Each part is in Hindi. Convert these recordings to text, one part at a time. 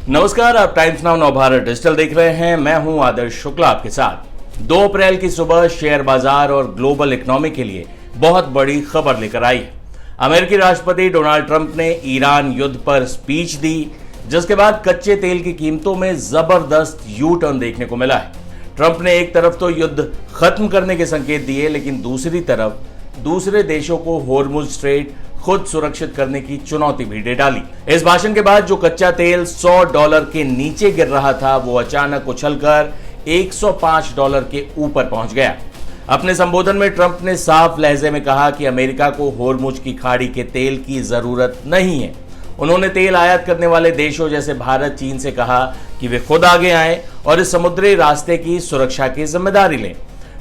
नमस्कार, आप टाइम्स नाउ नवभारत डिजिटल देख रहे हैं। मैं हूं आदर्श शुक्ला आपके साथ। 2 अप्रैल की सुबह शेयर बाजार और ग्लोबल इकोनॉमी के लिए बहुत बड़ी खबर लेकर आई है। अमेरिकी राष्ट्रपति डोनाल्ड ट्रंप ने ईरान युद्ध पर स्पीच दी, जिसके बाद कच्चे तेल की कीमतों में जबरदस्त यू टर्न देखने को मिला है। ट्रंप ने एक तरफ तो युद्ध खत्म करने के संकेत दिए, लेकिन दूसरी तरफ दूसरे देशों को होर्मुज स्ट्रेट खुद सुरक्षित करने की चुनौती भी दे डाली। इस भाषण के बाद जो कच्चा तेल $100 के नीचे गिर रहा था, वो अचानक उछलकर $105 के ऊपर पहुंच गया। अपने संबोधन में ट्रंप ने साफ लहजे में कहा कि अमेरिका को होर्मुज की खाड़ी के तेल की जरूरत नहीं है। उन्होंने तेल आयात करने वाले देशों जैसे भारत, चीन से कहा कि वे खुद आगे आए और इस समुद्री रास्ते की सुरक्षा की जिम्मेदारी लें।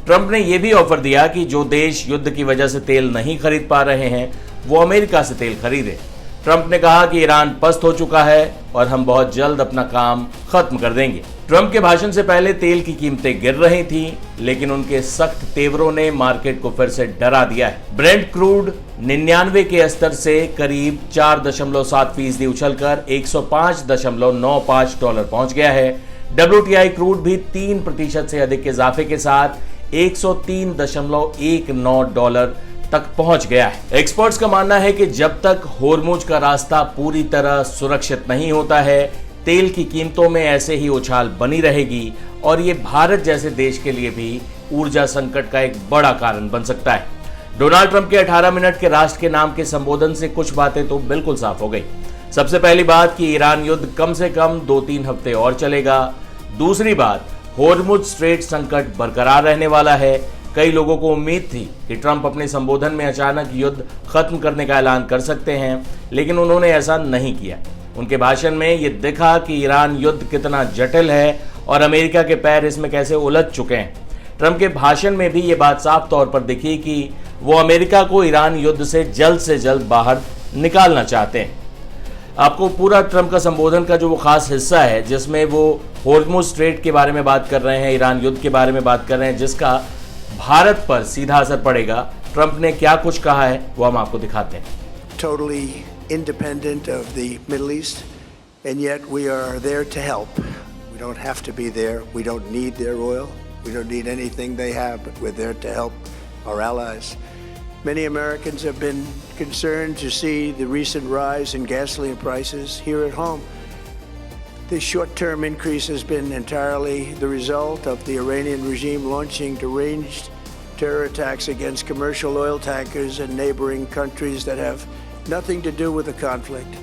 ट्रंप ने यह भी ऑफर दिया कि जो देश युद्ध की वजह से तेल नहीं खरीद पा रहे हैं, वो अमेरिका से तेल खरीदे। ट्रंप ने कहा कि ईरान पस्त हो चुका है और हम बहुत जल्द अपना काम खत्म कर देंगे। ट्रंप के भाषण से पहले तेल की कीमतें गिर रही थीं, लेकिन उनके सख्त तेवरों ने मार्केट को फिर से डरा दिया है। ब्रेंट क्रूड 99 के स्तर से करीब 4.7% उछलकर $105.95 पहुंच गया है। WTI क्रूड भी 3% से अधिक के इजाफे के साथ $103.19 तक पहुंच गया है। एक्सपर्ट्स का मानना है कि जब तक होर्मुज का रास्ता पूरी तरह सुरक्षित नहीं होता है, तेल की कीमतों में ऐसे ही उछाल बनी रहेगी और ये भारत जैसे देश के लिए भी ऊर्जा संकट का एक बड़ा कारण बन सकता है। डोनाल्ड ट्रंप के 18 मिनट के राष्ट्र के नाम के संबोधन से कुछ बातें तो बिल्कुल साफ हो गई। सबसे पहली बात कि ईरान युद्ध कम से कम 2-3 हफ्ते और चलेगा। दूसरी बात, होर्मुज स्ट्रेट संकट बरकरार रहने वाला है। कई लोगों को उम्मीद थी कि ट्रंप अपने संबोधन में अचानक युद्ध खत्म करने का ऐलान कर सकते हैं, लेकिन उन्होंने ऐसा नहीं किया। उनके भाषण में यह दिखा कि ईरान युद्ध कितना जटिल है और अमेरिका के पैर इसमें कैसे उलझ चुके हैं। ट्रंप के भाषण में भी ये बात साफ तौर पर दिखी कि वो अमेरिका को ईरान युद्ध से जल्द बाहर निकालना चाहते हैं। आपको पूरा ट्रंप का संबोधन का जो वो खास हिस्सा है, जिसमें वो होर्मुज स्ट्रेट के बारे में बात कर रहे हैं, ईरान युद्ध के बारे में बात कर रहे हैं, जिसका भारत पर सीधा असर पड़ेगा, ट्रंप ने क्या कुछ कहा है वो हम आपको दिखाते हैं। Totally independent of the Middle East, and yet we are there to help. We don't have to be there. We don't need their oil. We don't need anything they have, but we're there to help our allies. Many Americans have been concerned to see the recent rise in gasoline prices here at home. This short-term increase has been entirely the result of the Iranian regime launching deranged terror attacks against commercial oil tankers and neighboring countries that have nothing to do with the conflict.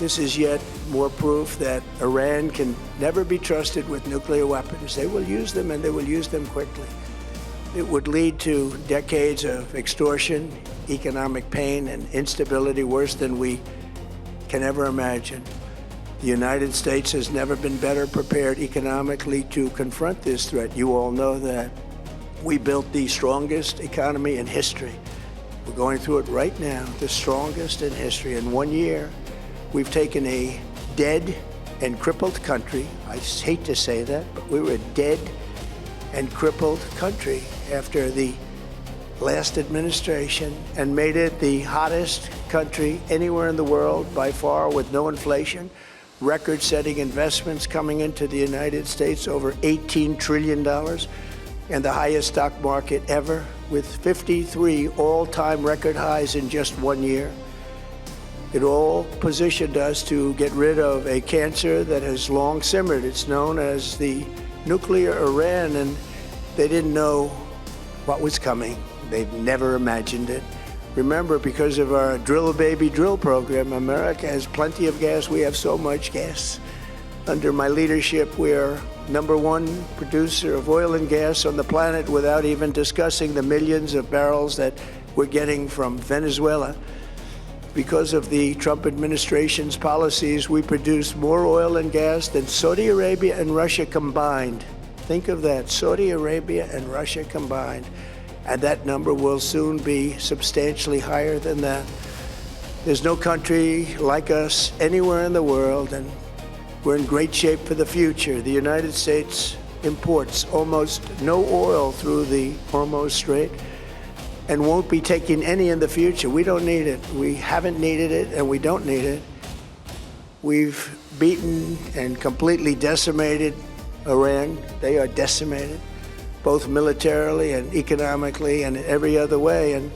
This is yet more proof that Iran can never be trusted with nuclear weapons. They will use them, and they will use them quickly. It would lead to decades of extortion, economic pain, and instability worse than we can ever imagine. The United States has never been better prepared economically to confront this threat. You all know that. We built the strongest economy in history. We're going through it right now, the strongest in history. In 1 year, we've taken a dead and crippled country. I hate to say that, but we were a dead and crippled country after the last administration and made it the hottest country anywhere in the world by far, with no inflation. Record-setting investments coming into the United States, over $18 trillion, and the highest stock market ever, with 53 all-time record highs in just 1 year. It all positioned us to get rid of a cancer that has long simmered. It's known as the nuclear Iran, and they didn't know what was coming. They've never imagined it. Remember, because of our Drill Baby Drill program, America has plenty of gas. We have so much gas. Under my leadership, we are #1 producer of oil and gas on the planet, without even discussing the millions of barrels that we're getting from Venezuela. Because of the Trump administration's policies, we produce more oil and gas than Saudi Arabia and Russia combined. Think of that, Saudi Arabia and Russia combined. And that number will soon be substantially higher than that. There's no country like us anywhere in the world, and we're in great shape for the future. The United States imports almost no oil through the Hormuz Strait and won't be taking any in the future. We don't need it. We haven't needed it, and we don't need it. We've beaten and completely decimated Iran. They are decimated, both militarily and economically and every other way. And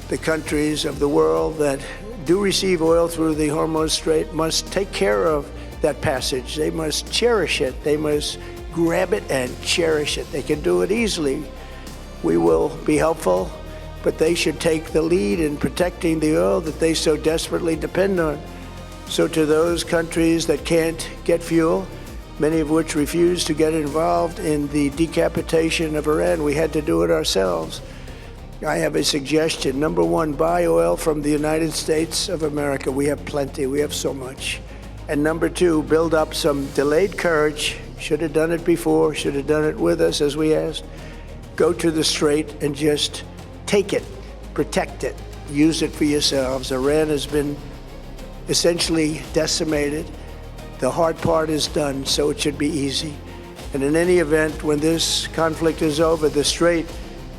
the countries of the world that do receive oil through the Hormuz Strait must take care of that passage. They must cherish it. They must grab it and cherish it. They can do it easily. We will be helpful, but they should take the lead in protecting the oil that they so desperately depend on. So to those countries that can't get fuel, many of which refuse to get involved in the decapitation of Iran, we had to do it ourselves. I have a suggestion. Number one, buy oil from the United States of America. We have plenty. We have so much. And number two, build up some delayed courage. Should have done it before. Should have done it with us, as we asked. Go to the Strait and just take it. Protect it. Use it for yourselves. Iran has been essentially decimated. The hard part is done, so it should be easy. And in any event, when this conflict is over, the Strait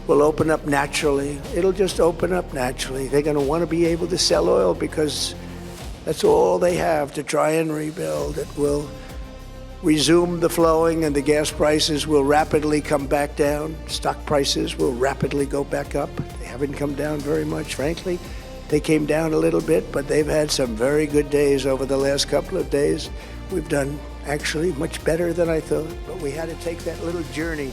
will open up naturally. It'll just open up naturally. They're going to want to be able to sell oil because that's all they have to try and rebuild. It will resume the flowing and the gas prices will rapidly come back down. Stock prices will rapidly go back up. They haven't come down very much, frankly. They came down a little bit, but they've had some very good days over the last couple of days. We've done actually much better than I thought, but we had to take that little journey.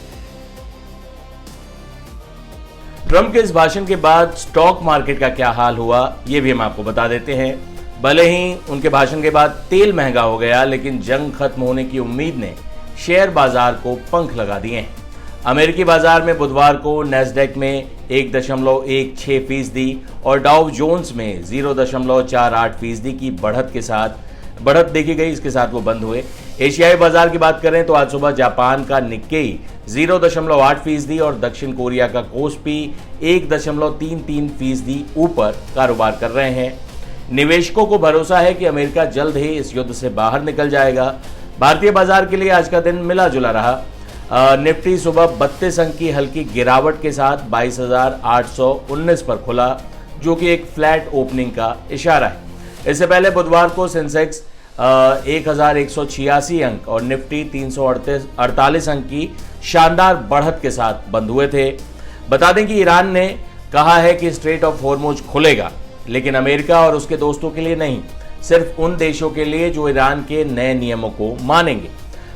Trump के इस भाषण के बाद स्टॉक मार्केट का क्या हाल हुआ, ये भी हम आपको बता देते हैं। भले ही उनके भाषण के बाद तेल महंगा हो गया, लेकिन जंग खत्म होने की उम्मीद ने शेयर बाजार को पंख लगा दिए हैं। अमेरिकी बाजार में बुधवार को नैस्डैक में 1.16% और डाउ जोन्स में 0.48% की बढ़त देखी गई। इसके साथ वो बंद हुए। एशियाई बाजार की बात करें तो आज सुबह जापान का निक्केई 0.8% और दक्षिण कोरिया का कोस्पी 1.33% ऊपर कारोबार कर रहे हैं। निवेशकों को भरोसा है कि अमेरिका जल्द ही इस युद्ध से बाहर निकल जाएगा। भारतीय बाजार के लिए आज का दिन मिला जुला रहा। निफ्टी सुबह 32 अंक की हल्की गिरावट के साथ 22,819 पर खुला, जो कि एक फ्लैट ओपनिंग का इशारा है। इससे पहले बुधवार को सेंसेक्स 1,186 अंक और निफ्टी 348 अंक की शानदार बढ़त के साथ बंद हुए थे। बता दें कि ईरान ने कहा है कि स्ट्रेट ऑफ हॉर्मुज खुलेगा, लेकिन अमेरिका और उसके दोस्तों के लिए नहीं, सिर्फ उन देशों के लिए जो ईरान के नए नियमों को मानेंगे।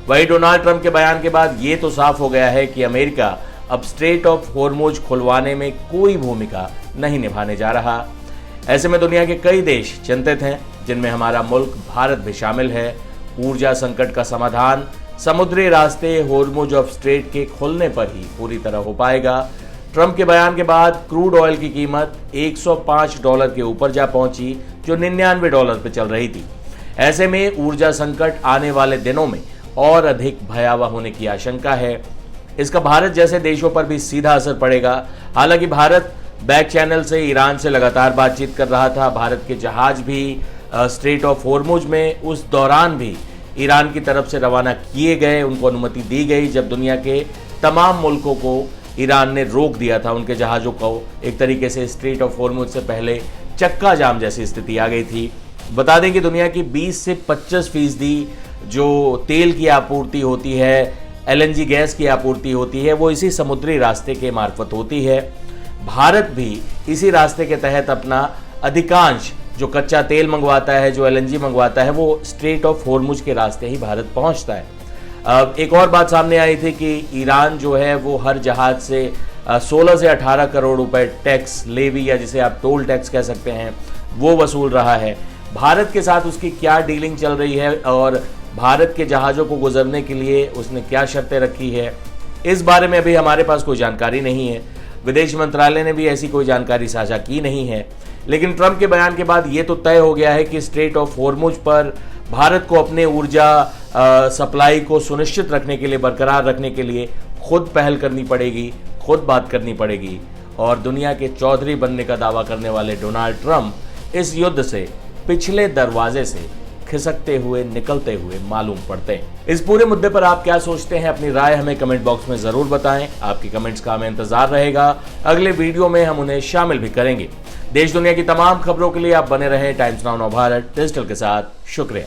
वहीं डोनाल्ड ट्रंप के बयान के बाद ये तो साफ हो गया है कि अमेरिका अब स्ट्रेट ऑफ हॉर्मुज खुलवाने में कोई भूमिका नहीं निभाने जा रहा। ऐसे में दुनिया के कई देश चिंतित हैं, जिनमें हमारा मुल्क भारत भी शामिल है। ऊर्जा संकट का समाधान समुद्री रास्ते हॉर्मुज ऑफ स्ट्रेट के खुलने पर ही पूरी तरह हो पाएगा। ट्रंप के बयान के बाद क्रूड ऑयल की कीमत $105 के ऊपर जा पहुंची, जो $99 पर चल रही थी। ऐसे में ऊर्जा संकट आने वाले दिनों में और अधिक भयावह होने की आशंका है। इसका भारत जैसे देशों पर भी सीधा असर पड़ेगा। हालांकि भारत बैक चैनल से ईरान से लगातार बातचीत कर रहा था। भारत के जहाज भी स्ट्रेट ऑफ हॉर्मुज में उस दौरान भी ईरान की तरफ से रवाना किए गए, उनको अनुमति दी गई जब दुनिया के तमाम मुल्कों को ईरान ने रोक दिया था उनके जहाज़ों को। एक तरीके से स्ट्रेट ऑफ हॉर्मुज से पहले चक्का जाम जैसी स्थिति आ गई थी। बता दें कि दुनिया की 20 से 25% जो तेल की आपूर्ति होती है, LNG गैस की आपूर्ति होती है, वो इसी समुद्री रास्ते के मार्फत होती है। भारत भी इसी रास्ते के तहत अपना अधिकांश जो कच्चा तेल मंगवाता है, जो LNG मंगवाता है, वो स्ट्रेट ऑफ हॉर्मुज के रास्ते ही भारत पहुंचता है। एक और बात सामने आई थी कि ईरान जो है वो हर जहाज से 16 से 18 करोड़ रुपए टैक्स लेवी, या जिसे आप टोल टैक्स कह सकते हैं, वो वसूल रहा है। भारत के साथ उसकी क्या डीलिंग चल रही है और भारत के जहाज़ों को गुजरने के लिए उसने क्या शर्तें रखी है, इस बारे में अभी हमारे पास कोई जानकारी नहीं है। विदेश मंत्रालय ने भी ऐसी कोई जानकारी साझा की नहीं है। लेकिन ट्रंप के बयान के बाद ये तो तय हो गया है कि स्ट्रेट ऑफ हॉर्मुज पर भारत को अपने ऊर्जा सप्लाई को सुनिश्चित रखने के लिए, बरकरार रखने के लिए खुद पहल करनी पड़ेगी, खुद बात करनी पड़ेगी। और दुनिया के चौधरी बनने का दावा करने वाले डोनाल्ड ट्रंप इस युद्ध से पिछले दरवाजे से खिसकते हुए, निकलते हुए मालूम पड़ते हैं। इस पूरे मुद्दे पर आप क्या सोचते हैं? अपनी राय हमें कमेंट बॉक्स में जरूर बताएं। आपकी कमेंट्स का हमें इंतजार रहेगा। अगले वीडियो में हम उन्हें शामिल भी करेंगे। देश दुनिया की तमाम खबरों के लिए आप बने रहें टाइम्स नाउ भारत डिजिटल के साथ। शुक्रिया।